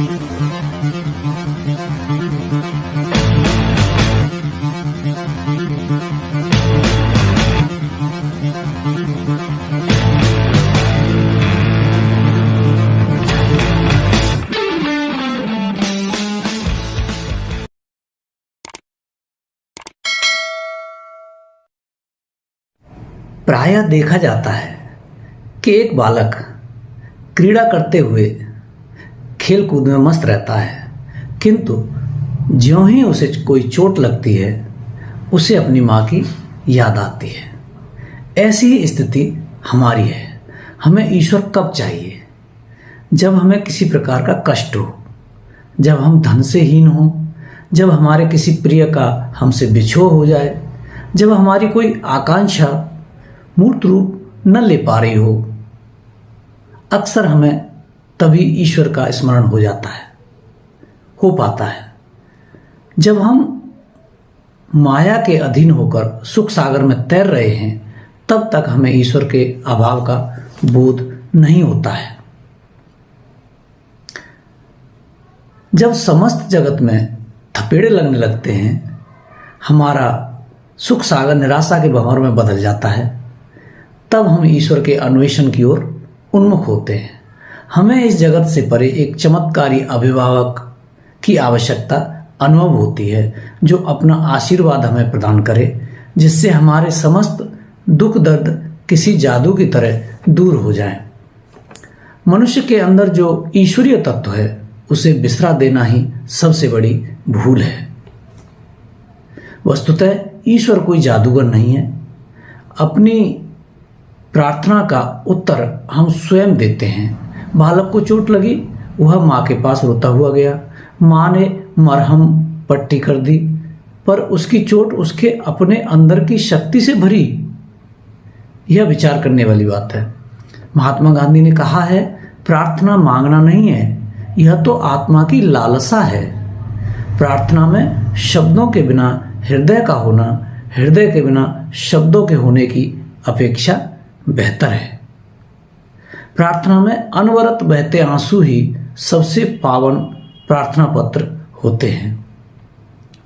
प्रायः देखा जाता है कि एक बालक क्रीड़ा करते हुए खेल कूद में मस्त रहता है, किंतु ज्यों ही उसे कोई चोट लगती है उसे अपनी माँ की याद आती है। ऐसी ही स्थिति हमारी है। हमें ईश्वर कब चाहिए? जब हमें किसी प्रकार का कष्ट हो, जब हम धन से हीन हो, जब हमारे किसी प्रिय का हमसे बिछोह हो जाए, जब हमारी कोई आकांक्षा मूर्त रूप न ले पा रही हो, अक्सर हमें तभी ईश्वर का स्मरण हो पाता है। जब हम माया के अधीन होकर सुख सागर में तैर रहे हैं, तब तक हमें ईश्वर के अभाव का बोध नहीं होता है। जब समस्त जगत में थपेड़े लगने लगते हैं, हमारा सुख सागर निराशा के भंवर में बदल जाता है, तब हम ईश्वर के अन्वेषण की ओर उन्मुख होते हैं। हमें इस जगत से परे एक चमत्कारी अभिभावक की आवश्यकता अनुभव होती है, जो अपना आशीर्वाद हमें प्रदान करे, जिससे हमारे समस्त दुख दर्द किसी जादू की तरह दूर हो जाएं। मनुष्य के अंदर जो ईश्वरीय तत्व है, उसे बिसरा देना ही सबसे बड़ी भूल है। वस्तुतः ईश्वर कोई जादूगर नहीं है। अपनी प्रार्थना का उत्तर हम स्वयं देते हैं। बालक को चोट लगी, वह माँ के पास रोता हुआ गया। माँ ने मरहम पट्टी कर दी, पर उसकी चोट उसके अपने अंदर की शक्ति से भरी। यह विचार करने वाली बात है। महात्मा गांधी ने कहा है, प्रार्थना मांगना नहीं है, यह तो आत्मा की लालसा है। प्रार्थना में शब्दों के बिना हृदय का होना, हृदय के बिना शब्दों के होने की अपेक्षा बेहतर है। प्रार्थना में अनवरत बहते आंसू ही सबसे पावन प्रार्थना पत्र होते हैं।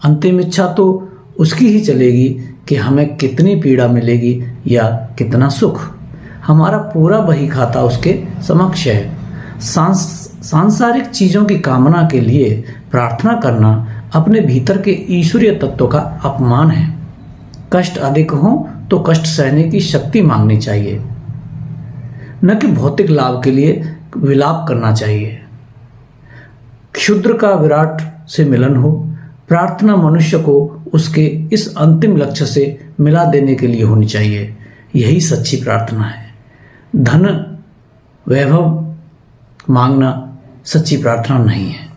अंतिम इच्छा तो उसकी ही चलेगी कि हमें कितनी पीड़ा मिलेगी या कितना सुख। हमारा पूरा बही खाता उसके समक्ष है। सांसारिक चीजों की कामना के लिए प्रार्थना करना अपने भीतर के ईश्वरीय तत्व का अपमान है। कष्ट अधिक हो तो कष्ट सहने की शक्ति मांगनी चाहिए, न कि भौतिक लाभ के लिए विलाप करना चाहिए। क्षुद्र का विराट से मिलन हो। प्रार्थना मनुष्य को उसके इस अंतिम लक्ष्य से मिला देने के लिए होनी चाहिए। यही सच्ची प्रार्थना है। धन वैभव मांगना सच्ची प्रार्थना नहीं है।